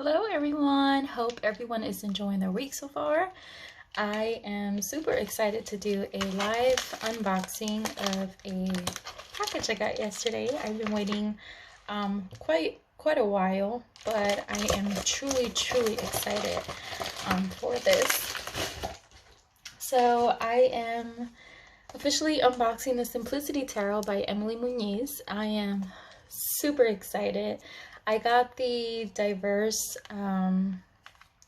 Hello everyone, hope everyone is enjoying their week so far. I am super excited to do a live unboxing of a package I got yesterday. I've been waiting quite a while, but I am truly excited for this. So I am officially unboxing the Simplicity Tarot by Emily Muniz. I am super excited. I got the diverse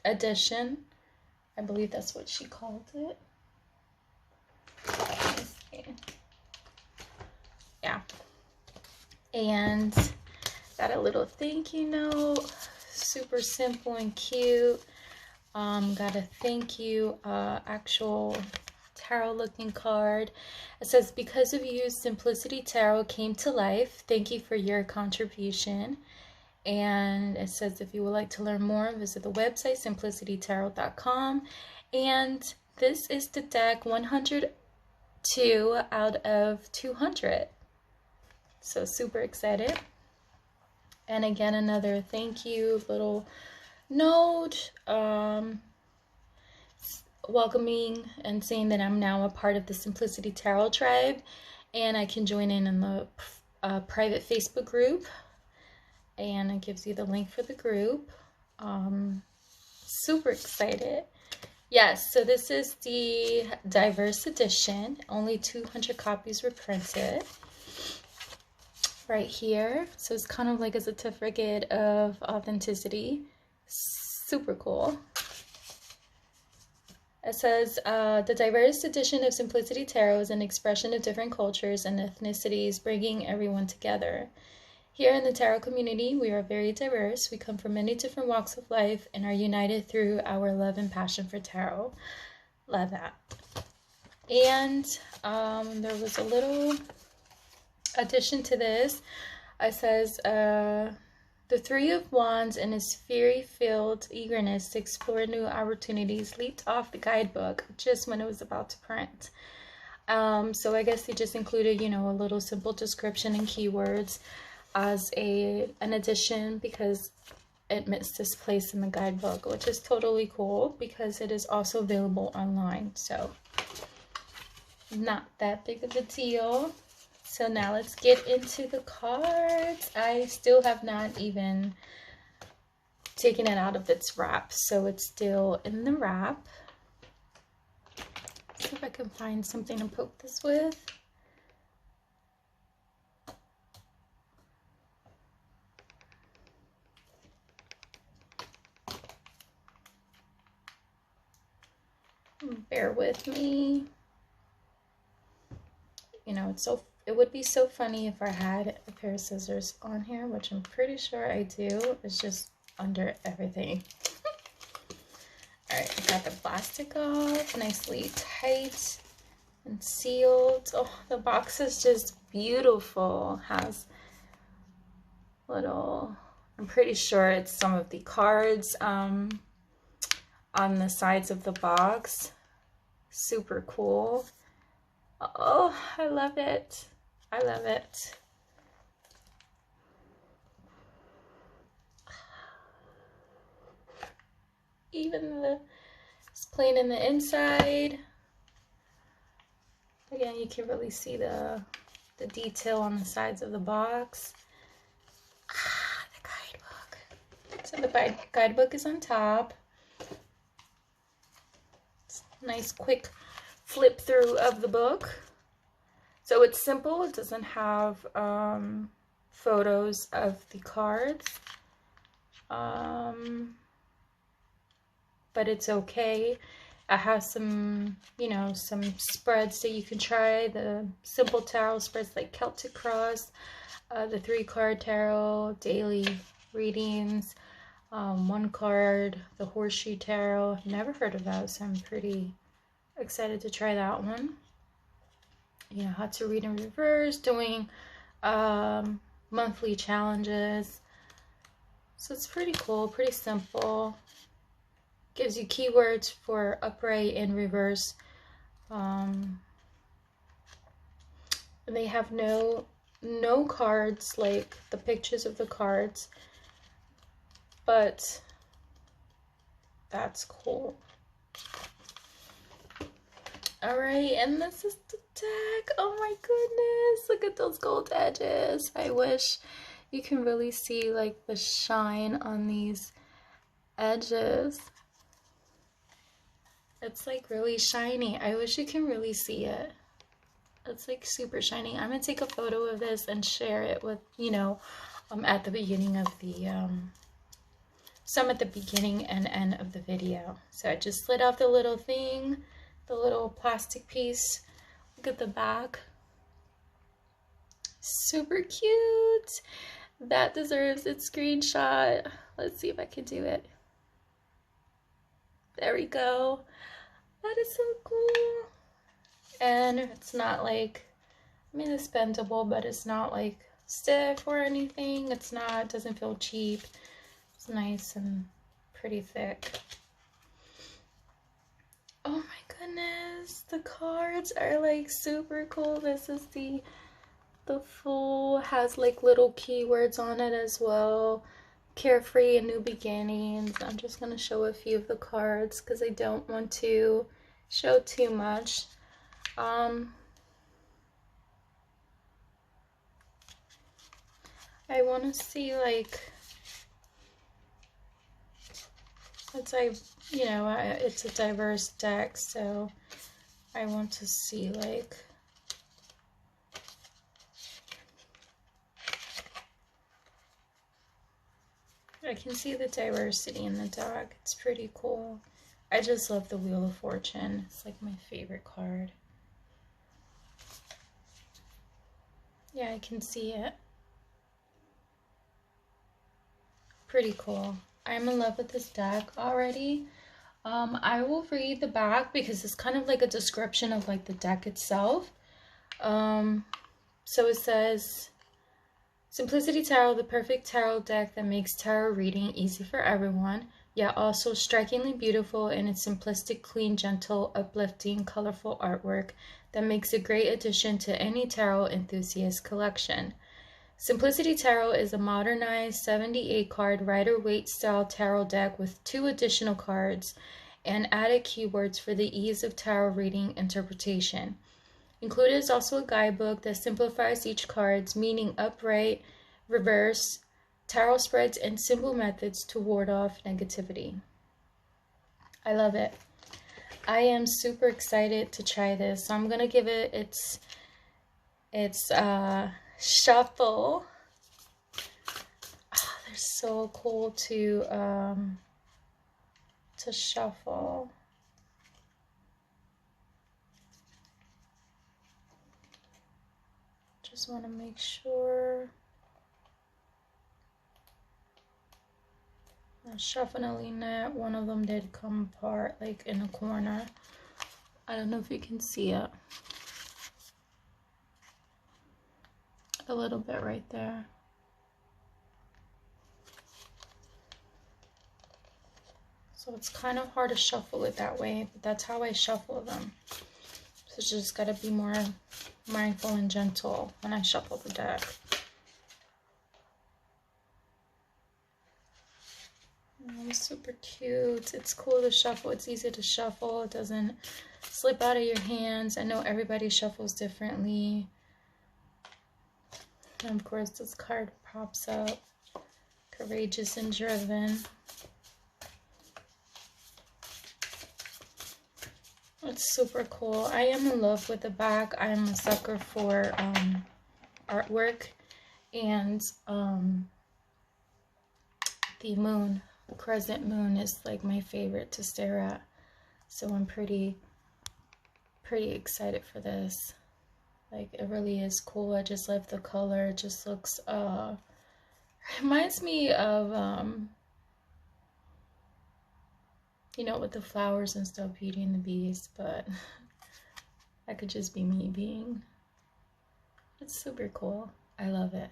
edition. I believe that's what she called it. Yeah. And got a little thank you note. Super simple and cute. Got a thank you actual tarot looking card. It says, because of you, Simplicity Tarot came to life. Thank you for your contribution. And it says, if you would like to learn more, visit the website simplicitytarot.com. And this is the deck 102 out of 200. So super excited. And again, another thank you little note, welcoming and saying that I'm now a part of the Simplicity Tarot tribe, and I can join in the private Facebook group. And it gives you the link for the group. Super excited. Yes, so this is the diverse edition. Only 200 copies were printed. Right here. So it's kind of like a certificate of authenticity. Super cool. It says, the diverse edition of Simplicity Tarot is an expression of different cultures and ethnicities, bringing everyone together. Here in the tarot community, we are very diverse. We come from many different walks of life and are united through our love and passion for tarot. Love that. And there was a little addition to this. It says, the Three of Wands in his fury-filled eagerness to explore new opportunities leaped off the guidebook just when it was about to print. So I guess they just included, you know, a little simple description and keywords as an addition because it missed its place in the guidebook, which is totally cool because it is also available online. So not that big of a deal. So now let's get into the cards. I still have not even taken it out of its wrap, so it's still in the wrap. See if I can find something to poke this with. Bear with me. You know, it would be so funny if I had a pair of scissors on here, which I'm pretty sure I do. It's just under everything. Alright, I got the plastic off, nicely tight and sealed. Oh, the box is just beautiful. Has little, I'm pretty sure it's some of the cards on the sides of the box. Super cool. Oh, I love it. I love it. Even it's plain in the inside. Again, you can really see the detail on the sides of the box. The guidebook. So the guidebook is on top. It's a nice quick flip through of the book. So it's simple. It doesn't have photos of the cards. But it's okay. I have some, you know, some spreads that you can try. The simple tarot spreads like Celtic Cross, the 3-card tarot, daily readings, 1 card, the Horseshoe Tarot. I've never heard of that, so I'm pretty excited to try that one. You know, how to read in reverse, doing monthly challenges. So it's pretty cool, pretty simple. Gives you keywords for upright and reverse. And they have no cards like the pictures of the cards, but That's cool. All right, and this is the deck. Oh my goodness, look at those gold edges. I wish you can really see like the shine on these edges. It's like really shiny. I wish you can really see it. It's like super shiny. I'm gonna take a photo of this and share it with, you know, at the beginning of the some at the beginning and end of the video. So I just slid off the little thing, the little plastic piece. Look at the back. Super cute. That deserves its screenshot. Let's see if I can do it. There we go. That is so cool. And it's not like, I mean, it's bendable, but it's not like stiff or anything. It's not, it doesn't feel cheap. It's nice and pretty thick. Oh my goodness, the cards are like super cool. This is the full, has like little keywords on it as well. Carefree and new beginnings. I'm just going to show a few of the cards because I don't want to show too much. I want to see like, it's like, you know, it's a diverse deck, so I want to see like, I can see the diversity in the deck. It's pretty cool. I just love the Wheel of Fortune. It's like my favorite card. Yeah, I can see it. Pretty cool. I'm in love with this deck already. I will read the back because it's kind of like a description of like the deck itself. So it says, Simplicity Tarot, the perfect tarot deck that makes tarot reading easy for everyone, yet also strikingly beautiful in its simplistic, clean, gentle, uplifting, colorful artwork that makes a great addition to any tarot enthusiast collection. Simplicity Tarot is a modernized 78-card Rider-Waite style tarot deck with 2 additional cards and added keywords for the ease of tarot reading interpretation. Included is also a guidebook that simplifies each card's meaning upright, reverse, tarot spreads, and simple methods to ward off negativity. I love it. I am super excited to try this. So I'm going to give it its shuffle. Oh, they're so cool to shuffle. Just want to make sure. Now, shuffling it, one of them did come apart, like in a corner. I don't know if you can see it. A little bit right there. So it's kind of hard to shuffle it that way, but that's how I shuffle them. So just gotta be more mindful and gentle when I shuffle the deck. Oh, it's super cute. It's cool to shuffle. It's easy to shuffle. It doesn't slip out of your hands. I know everybody shuffles differently. And of course this card pops up. Courageous and driven. It's super cool. I am in love with the back. I am a sucker for artwork, and the moon, the crescent moon, is like my favorite to stare at. So I'm pretty excited for this. Like, it really is cool. I just love the color. It just looks reminds me of you know, with the flowers and stuff, Beauty and the Beast, but that could just be me being. It's super cool. I love it.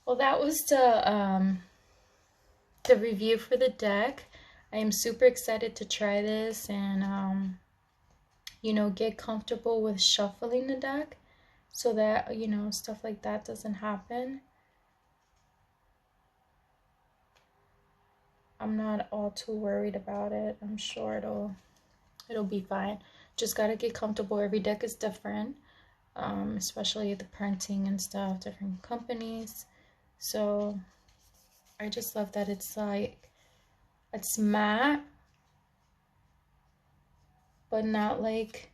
Well, that was the review for the deck. I am super excited to try this and you know, get comfortable with shuffling the deck so that, you know, stuff like that doesn't happen. I'm not all too worried about it. I'm sure it'll be fine. Just gotta get comfortable. Every deck is different, especially the printing and stuff, different companies. So I just love that it's like, it's matte, but not like,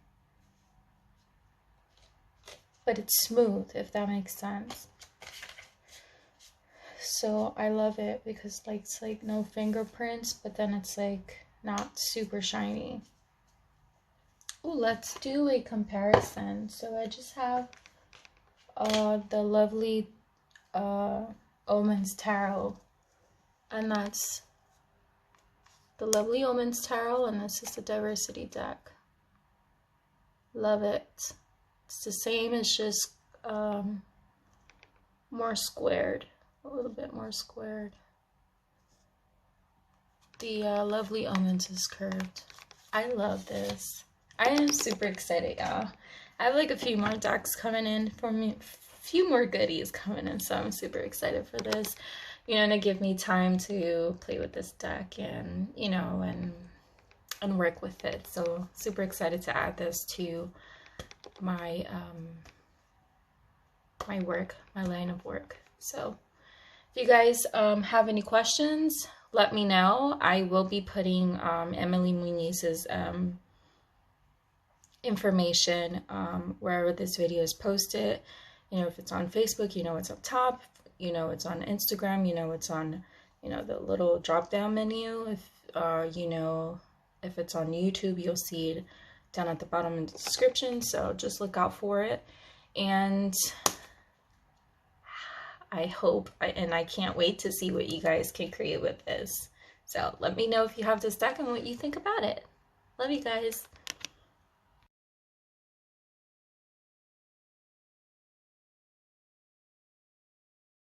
but it's smooth, if that makes sense. So I love it because like it's like no fingerprints, but then it's like not super shiny. Oh, let's do a comparison. So I just have the lovely Omens Tarot, and that's the lovely Omens Tarot, and this is the Diversity deck. Love it. It's the same, it's just more squared, a little bit more squared. The lovely Omens is curved. I love this. I am super excited, y'all. I have like a few more decks coming in for me, a few more goodies coming in, so I'm super excited for this, you know, to give me time to play with this deck and, you know, and work with it. So super excited to add this to my my work, my line of work. So if you guys have any questions, let me know. I will be putting Emily Muniz's information wherever this video is posted. You know, if it's on Facebook, you know it's up top. You know it's on Instagram. You know it's on, you know, the little drop down menu. If you know, if it's on YouTube, you'll see it down at the bottom in the description. So just look out for it. And I hope, and I can't wait to see what you guys can create with this. So let me know if you have this deck and what you think about it. Love you guys.